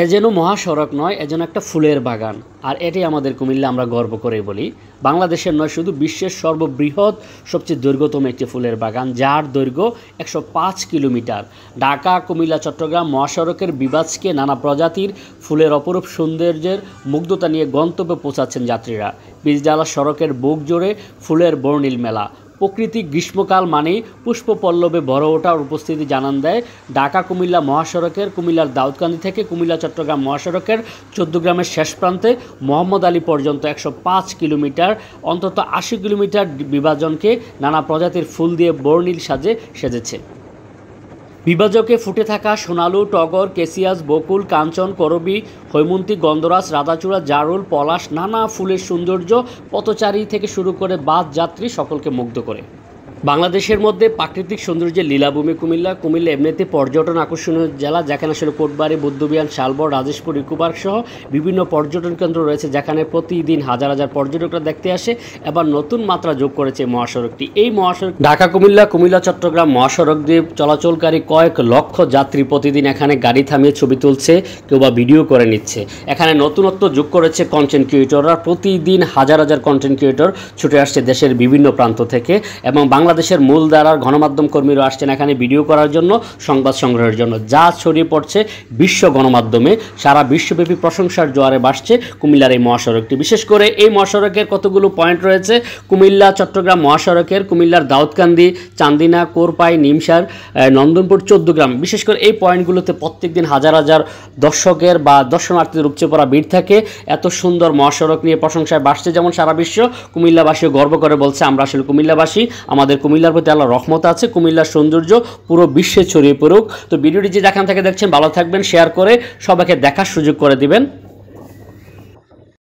এ যেন মহাসড়ক নয়, এ যেন একটা ফুলের বাগান। আর এটাই আমাদের কুমিল্লা আমরা গর্ব করে বলি। বাংলাদেশের নয়, শুধু বিশ্বের সর্ববৃহৎ সবচেয়ে দৈর্ঘ্যতম একটি ফুলের বাগান, যার দৈর্ঘ্য 105 কিলোমিটার। ঢাকা কুমিল্লা চট্টগ্রাম মহাসড়কের বিভাজকে নানা প্রজাতির ফুলের অপরূপ সৌন্দর্যের মুগ্ধতা নিয়ে গন্তব্যে পৌঁছাচ্ছেন যাত্রীরা। পিচঢালা সড়কের বুক জুড়ে ফুলের বর্ণিল মেলা। প্রকৃতি গ্রীষ্মকাল মানেই পুষ্পপল্লবে ভরে ওঠার উপস্থিতি জানান দেয় ঢাকা কুমিল্লা মহাসড়কের কুমিল্লার দাউদকান্দি থেকে কুমিল্লা চট্টগ্রাম মহাসড়কের 14 গ্রামের শেষ প্রান্তে মোহাম্মদ আলী পর্যন্ত 105 কিলোমিটার, অন্তত 80 কিলোমিটার বিভাজনকে নানা প্রজাতির ফুল দিয়ে বর্ণিল সাজে সেজেছে। বিভাজকে ফুটে থাকা সোনালু, টগর, কেসিয়াস, বকুল, কাঞ্চন, করবী, হৈমন্তী, গন্ধরাজ, রাধাচূড়া, জারুল, পলাশ, নানা ফুলের সৌন্দর্য পথচারী থেকে শুরু করে বাস যাত্রী সকলকে মুগ্ধ করে। বাংলাদেশের মধ্যে প্রাকৃতিক সৌন্দর্যের লীলাভূমি কুমিল্লা। কুমিল্লা এমনিতে পর্যটন আকর্ষণীয় জেলা, যেখানে আসলে কোটবাড়ি, বুদ্ধবিহার, শালবন, রাজেশপুর, ইকো পার্ক সহ বিভিন্ন পর্যটন কেন্দ্র রয়েছে, যেখানে প্রতিদিন হাজার হাজার পর্যটকরা দেখতে আসে। এবার নতুন মাত্রা যোগ করেছে মহাসড়কটি। এই মহাসড়ক ঢাকা কুমিল্লা, কুমিল্লা চট্টগ্রাম মহাসড়ক দিয়ে চলাচলকারী কয়েক লক্ষ যাত্রী প্রতিদিন এখানে গাড়ি থামিয়ে ছবি তুলছে, কেউ বা ভিডিও করে নিচ্ছে। এখানে নতুনত্ব যোগ করেছে কন্টেন্ট ক্রিয়েটররা। প্রতিদিন হাজার হাজার কন্টেন্ট ক্রিয়েটর ছুটে আসছে দেশের বিভিন্ন প্রান্ত থেকে, এবং বাংলাদেশের মূলধারার গণমাধ্যম কর্মীরা আসছেন এখানে ভিডিও করার জন্য, সংবাদ সংগ্রহের জন্য, যা ছড়িয়ে পড়ছে বিশ্ব গণমাধ্যমে। সারা বিশ্বব্যাপী প্রশংসার জোয়ারে ভাসছে কুমিল্লার এই মহাসড়কটি। বিশেষ করে এই মহাসড়কের কতগুলো পয়েন্ট রয়েছে কুমিল্লা চট্টগ্রাম মহাসড়কের। কুমিল্লার দাউদকান্দি, চান্দিনা, কোরপাই, নিমসার, নন্দনপুর, 14 গ্রাম, বিশেষ করে এই পয়েন্টগুলোতে প্রত্যেকদিন হাজার হাজার দর্শকের বা দর্শনার্থীদের উপচে পড়া ভিড় থাকে। এত সুন্দর মহাসড়ক নিয়ে প্রশংসায় ভাসছে যেমন সারা বিশ্ব, কুমিল্লাবাসীও গর্ব করে বলছে আমরা আসলে কুমিল্লাবাসী, আমাদের কুমিল্লার প্রতি আল্লাহর রহমত আছে, কুমিল্লার সৌন্দর্য পুরো বিশ্বে ছড়িয়ে পড়ুক। তো ভিডিওটি যে যেখান থেকে দেখছেন ভালো থাকবেন, শেয়ার করে সবাইকে দেখার সুযোগ করে দিবেন।